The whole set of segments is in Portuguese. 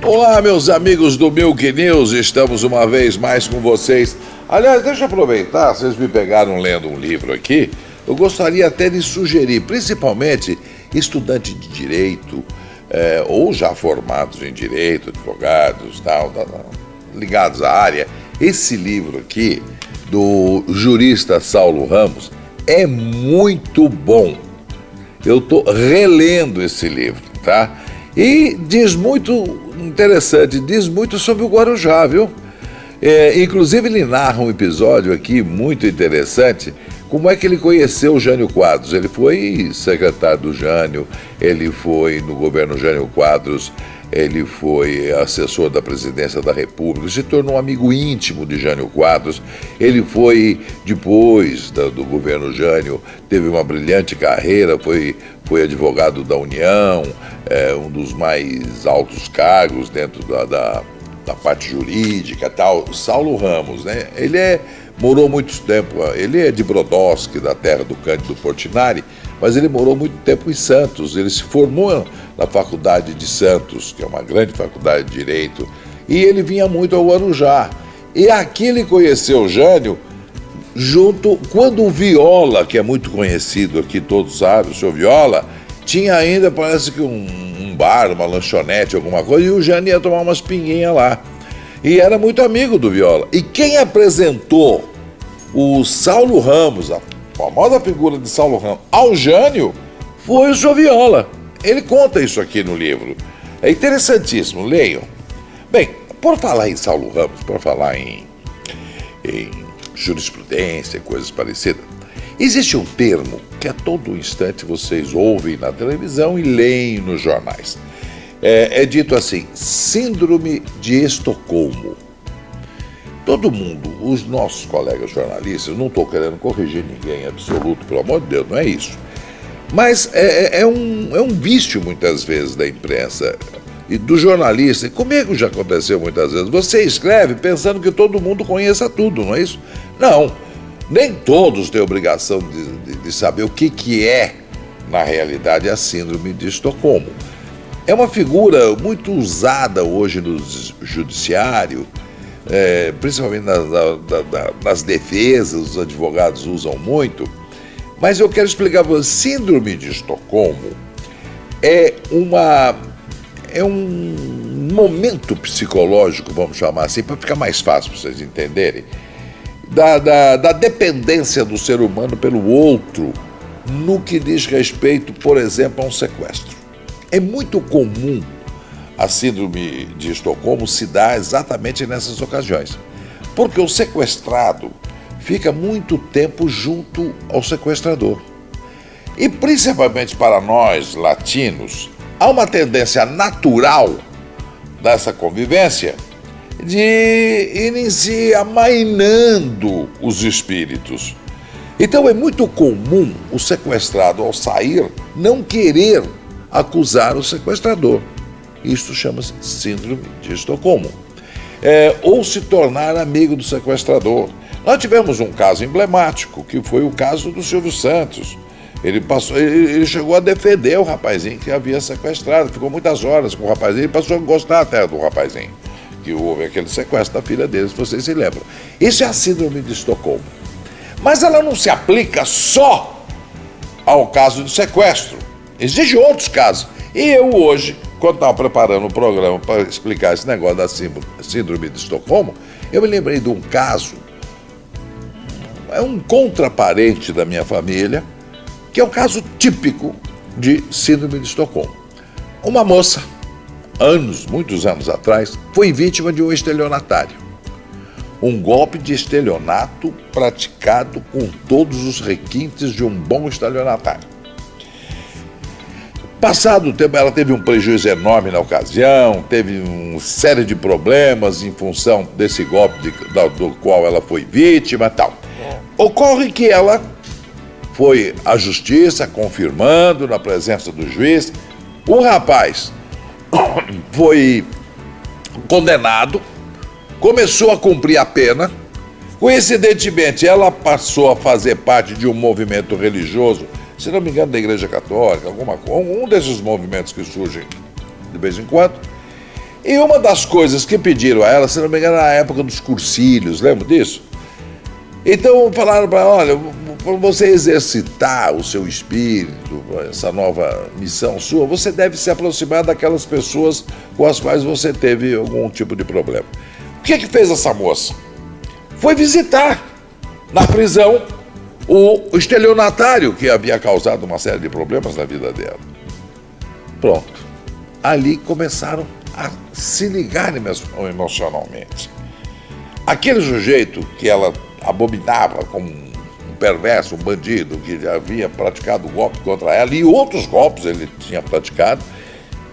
Olá, meus amigos do Milk News, estamos uma vez mais com vocês. Aliás, deixa eu aproveitar, vocês me pegaram lendo um livro aqui, eu gostaria até de sugerir, principalmente estudante de direito, ou já formados em direito, advogados, ligados à área. Esse livro aqui, do jurista Saulo Ramos, é muito bom. Eu estou relendo esse livro, tá? E diz muito interessante, diz muito sobre o Guarujá, viu? Inclusive ele narra um episódio aqui muito interessante, como é que ele conheceu o Jânio Quadros. Ele foi secretário do Jânio, ele foi no governo Jânio Quadros, ele foi assessor da presidência da República, se tornou um amigo íntimo de Jânio Quadros. Ele foi, depois do governo Jânio, teve uma brilhante carreira, foi advogado da União, um dos mais altos cargos dentro da parte jurídica, tal. Saulo Ramos, né? Morou muito tempo, ele é de Brodowski, da terra do Cândido Portinari, mas ele morou muito tempo em Santos. Ele se formou na Faculdade de Santos, que é uma grande faculdade de Direito, e ele vinha muito ao Guarujá. E aqui ele conheceu o Jânio, quando o Viola, que é muito conhecido aqui, todos sabem, o senhor Viola, tinha ainda, parece que um bar, uma lanchonete, alguma coisa, e o Jânio ia tomar umas pinguinhas lá. E era muito amigo do Viola. E quem apresentou o Saulo Ramos, a famosa figura de Saulo Ramos, ao Jânio, foi o senhor Viola. Ele conta isso aqui no livro. É interessantíssimo, leiam. Bem, por falar em Saulo Ramos, por falar em jurisprudência, coisas parecidas, existe um termo que a todo instante vocês ouvem na televisão e leem nos jornais. É dito assim, síndrome de Estocolmo. Todo mundo, os nossos colegas jornalistas, não estou querendo corrigir ninguém absoluto, pelo amor de Deus, não é isso. Mas é um vício muitas vezes da imprensa e do jornalista. E comigo já aconteceu muitas vezes. Você escreve pensando que todo mundo conheça tudo, não é isso? Não, nem todos têm obrigação de saber o que é, na realidade, a síndrome de Estocolmo. É uma figura muito usada hoje no judiciário, principalmente nas defesas, os advogados usam muito, mas eu quero explicar para você, síndrome de Estocolmo é um momento psicológico, vamos chamar assim, para ficar mais fácil para vocês entenderem, da dependência do ser humano pelo outro no que diz respeito, por exemplo, a um sequestro. É muito comum a síndrome de Estocolmo se dar exatamente nessas ocasiões, porque o sequestrado fica muito tempo junto ao sequestrador. E principalmente para nós, latinos, há uma tendência natural dessa convivência de irem se amainando os espíritos. Então é muito comum o sequestrado, ao sair, não querer acusar o sequestrador. Isto chama-se síndrome de Estocolmo. Ou se tornar amigo do sequestrador. Nós tivemos um caso emblemático, que foi o caso do Silvio Santos. Ele chegou a defender o rapazinho que havia sequestrado, ficou muitas horas com o rapazinho, ele passou a gostar até do rapazinho, que houve aquele sequestro da filha dele, se vocês se lembram. Isso é a síndrome de Estocolmo. Mas ela não se aplica só ao caso de sequestro. Existem outros casos. E eu hoje, quando estava preparando o programa para explicar esse negócio da síndrome de Estocolmo, eu me lembrei de um caso, é um contraparente da minha família, que é um caso típico de síndrome de Estocolmo. Uma moça, muitos anos atrás, foi vítima de um estelionatário. Um golpe de estelionato praticado com todos os requintes de um bom estelionatário. Passado o tempo, ela teve um prejuízo enorme na ocasião, teve uma série de problemas em função desse golpe do qual ela foi vítima e tal. Ocorre que ela foi à justiça, confirmando na presença do juiz. O rapaz foi condenado, começou a cumprir a pena. Coincidentemente, ela passou a fazer parte de um movimento religioso, se não me engano, da Igreja Católica, um desses movimentos que surgem de vez em quando. E uma das coisas que pediram a ela, se não me engano, na época dos cursilhos, lembra disso? Então falaram para ela, olha, para você exercitar o seu espírito, essa nova missão sua, você deve se aproximar daquelas pessoas com as quais você teve algum tipo de problema. O que fez essa moça? Foi visitar na prisão o estelionatário que havia causado uma série de problemas na vida dela. Pronto. Ali começaram a se ligar emocionalmente. Aquele sujeito que ela abominava como um perverso, um bandido, que já havia praticado golpe contra ela, e outros golpes ele tinha praticado,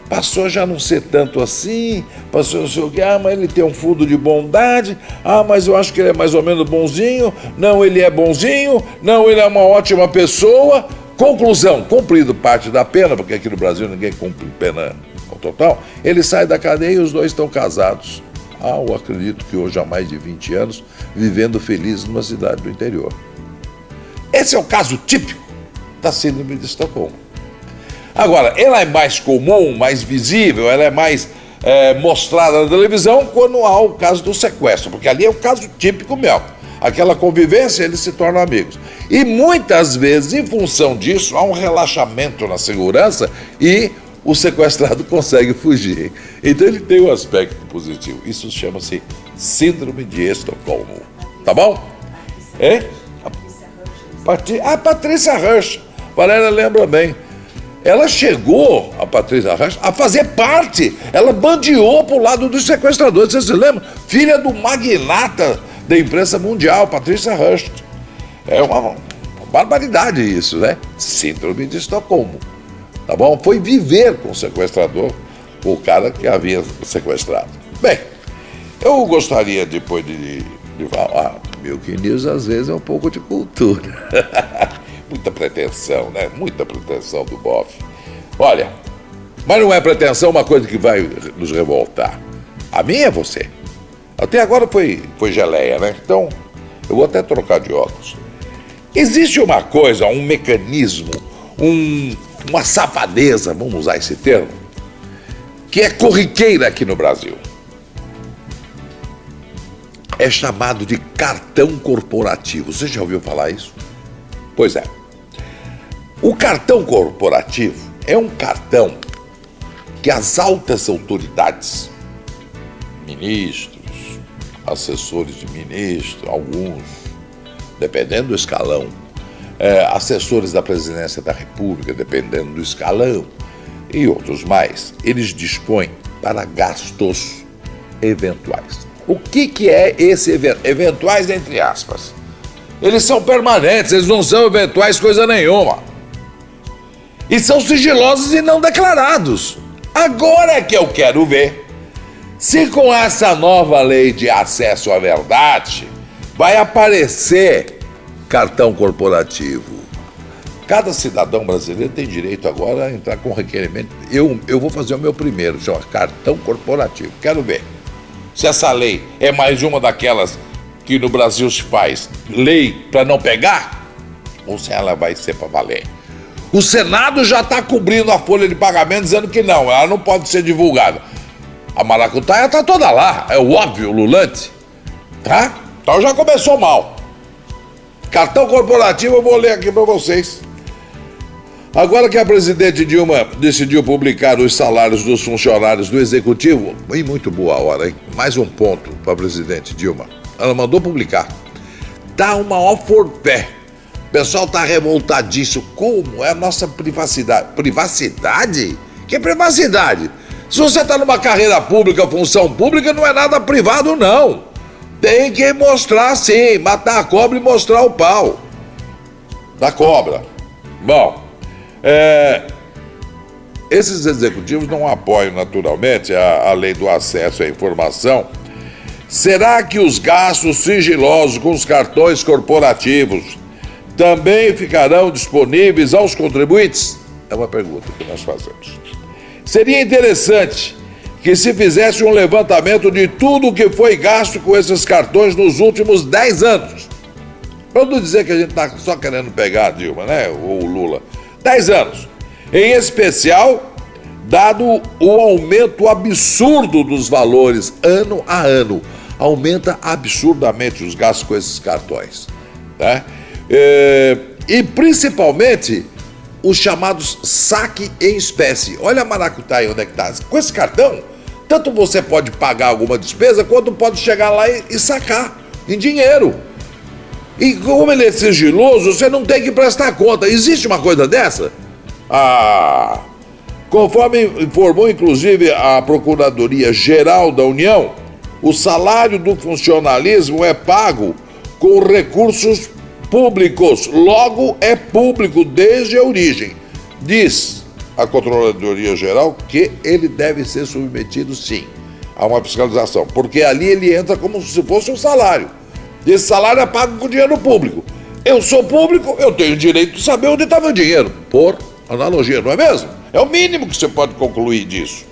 passou a já não ser tanto assim, passou a não sei o que, mas ele tem um fundo de bondade, mas eu acho que ele é mais ou menos bonzinho, não, ele é bonzinho, não, ele é uma ótima pessoa. Conclusão, cumprido parte da pena, porque aqui no Brasil ninguém cumpre pena total, ele sai da cadeia e os dois estão casados. Eu acredito que hoje há mais de 20 anos, vivendo felizes numa cidade do interior. Esse é o caso típico da síndrome de Estocolmo. Agora, ela é mais comum, mais visível, ela é mais mostrada na televisão quando há o caso do sequestro, porque ali é o caso típico mesmo. Aquela convivência, eles se tornam amigos. E muitas vezes, em função disso, há um relaxamento na segurança e o sequestrado consegue fugir. Então ele tem um aspecto positivo. Isso chama-se síndrome de Estocolmo. Tá bom? A Patrícia Hirsch. Valéria lembra bem. Ela chegou, a Patrícia Hirsch, a fazer parte. Ela bandeou para o lado dos sequestradores. Vocês se lembram? Filha do magnata da imprensa mundial, Patrícia Hirsch. É uma barbaridade isso, né? Síndrome de Estocolmo. Tá bom? Foi viver com o sequestrador, o cara que havia sequestrado. Bem, eu gostaria depois de falar, Milk News às vezes é um pouco de cultura. Muita pretensão, né? Muita pretensão do bofe. Olha, mas não é pretensão uma coisa que vai nos revoltar. A minha é você. Até agora foi geleia, né? Então, eu vou até trocar de óculos. Existe uma coisa, um mecanismo, uma safadeza, vamos usar esse termo, que é corriqueira aqui no Brasil. É chamado de cartão corporativo. Você já ouviu falar isso? Pois é. O cartão corporativo é um cartão que as altas autoridades, ministros, assessores de ministro, alguns, dependendo do escalão, assessores da presidência da República, dependendo do escalão, e outros mais, eles dispõem para gastos eventuais. O que é esse evento? Eventuais entre aspas. Eles são permanentes, eles não são eventuais coisa nenhuma. E são sigilosos e não declarados. Agora é que eu quero ver se com essa nova lei de acesso à verdade vai aparecer cartão corporativo. Cada cidadão brasileiro tem direito agora a entrar com requerimento. Eu vou fazer o meu primeiro, chama cartão corporativo. Quero ver se essa lei é mais uma daquelas que no Brasil se faz lei para não pegar, ou se ela vai ser para valer. O Senado já está cobrindo a folha de pagamento, dizendo que não, ela não pode ser divulgada. A maracutaia está toda lá, é o óbvio, o lulante. Tá? Então já começou mal. Cartão corporativo, eu vou ler aqui para vocês. Agora que a presidente Dilma decidiu publicar os salários dos funcionários do Executivo, em muito boa hora, hein? Mais um ponto para a presidente Dilma. Ela mandou publicar. Tá uma forfé. O pessoal tá revoltadíssimo. Como? É a nossa privacidade. Privacidade? Que privacidade? Se você tá numa carreira pública, função pública, não é nada privado, não. Tem que mostrar, sim, matar a cobra e mostrar o pau da cobra. Bom, esses executivos não apoiam naturalmente a lei do acesso à informação. Será que os gastos sigilosos com os cartões corporativos também ficarão disponíveis aos contribuintes? É uma pergunta que nós fazemos. Seria interessante que se fizesse um levantamento de tudo que foi gasto com esses cartões nos últimos 10 anos. Para não dizer que a gente está só querendo pegar a Dilma, né? Ou o Lula. 10 anos. Em especial, dado o aumento absurdo dos valores ano a ano. Aumenta absurdamente os gastos com esses cartões. Né? E principalmente os chamados saque em espécie. Olha a maracutaia onde é que está. Com esse cartão, tanto você pode pagar alguma despesa, quanto pode chegar lá e sacar em dinheiro. E como ele é sigiloso, você não tem que prestar conta. Existe uma coisa dessa? Conforme informou inclusive a Procuradoria-Geral da União, o salário do funcionalismo é pago com recursos públicos, logo é público desde a origem. Diz a Controladoria-Geral que ele deve ser submetido, sim, a uma fiscalização, porque ali ele entra como se fosse um salário. Esse salário é pago com dinheiro público. Eu sou público, eu tenho o direito de saber onde está meu dinheiro, por analogia, não é mesmo? É o mínimo que você pode concluir disso.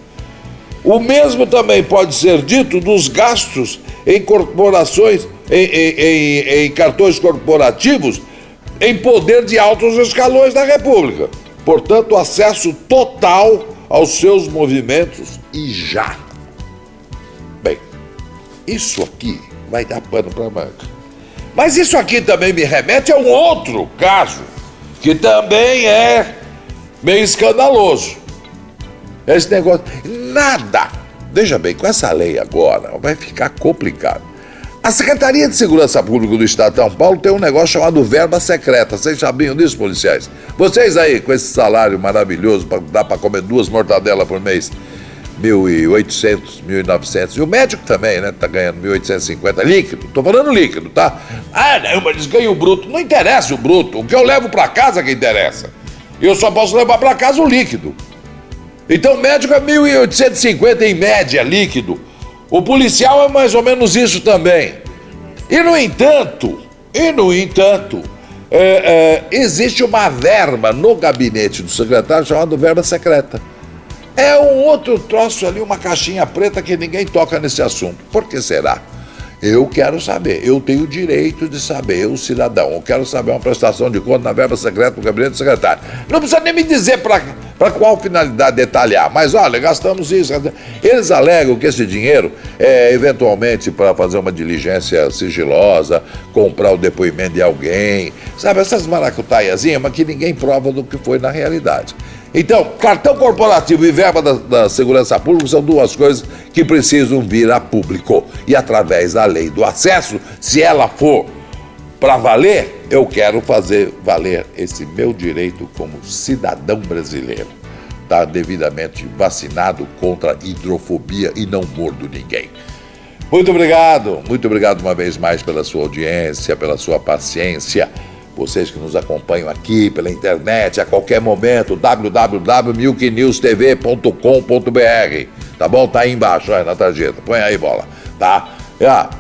O mesmo também pode ser dito dos gastos em corporações, em cartões corporativos, em poder de altos escalões da República. Portanto, acesso total aos seus movimentos e já. Bem, isso aqui vai dar pano para manga. Mas isso aqui também me remete a um outro caso, que também é meio escandaloso. Esse negócio, nada. Veja bem, com essa lei agora vai ficar complicado. A Secretaria de Segurança Pública do Estado de São Paulo tem um negócio chamado verba secreta. Vocês sabiam disso, policiais? Vocês aí, com esse salário maravilhoso, dá para comer 2 mortadelas por mês, 1.800, 1.900. E o médico também, né? Tá ganhando 1.850 líquido. Tô falando líquido, tá? Não, mas eles ganham o bruto. Não interessa o bruto. O que eu levo para casa que interessa. Eu só posso levar para casa o líquido. Então o médico é 1.850 em média, líquido. O policial é mais ou menos isso também. E no entanto, existe uma verba no gabinete do secretário chamada verba secreta. É um outro troço ali, uma caixinha preta que ninguém toca nesse assunto. Por que será? Eu quero saber, eu tenho o direito de saber, eu cidadão, eu quero saber uma prestação de conta na verba secreta do gabinete do secretário. Não precisa nem me dizer para qual finalidade detalhar, mas olha, gastamos isso. Eles alegam que esse dinheiro é eventualmente para fazer uma diligência sigilosa, comprar o depoimento de alguém, sabe, essas maracutaiazinhas, mas que ninguém prova do que foi na realidade. Então, cartão corporativo e verba da segurança pública são duas coisas que precisam vir a público. E através da lei do acesso, se ela for para valer, eu quero fazer valer esse meu direito como cidadão brasileiro. Tá devidamente vacinado contra a hidrofobia e não mordo ninguém. Muito obrigado uma vez mais pela sua audiência, pela sua paciência. Vocês que nos acompanham aqui pela internet a qualquer momento, www.milknewstv.com.br, tá bom? Tá aí embaixo, na tarjeta, põe aí, bola, tá?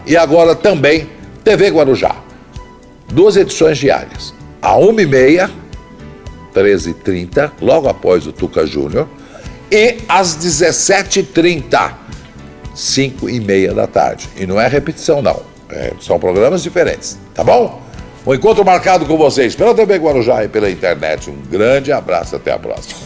E agora também TV Guarujá, 2 edições diárias, a 1h30, 13h30, logo após o Tuca Júnior, e às 17h30, 5h30 da tarde. E não é repetição não, são programas diferentes, tá bom? Um encontro marcado com vocês pela TV Guarujá e pela internet. Um grande abraço, até a próxima.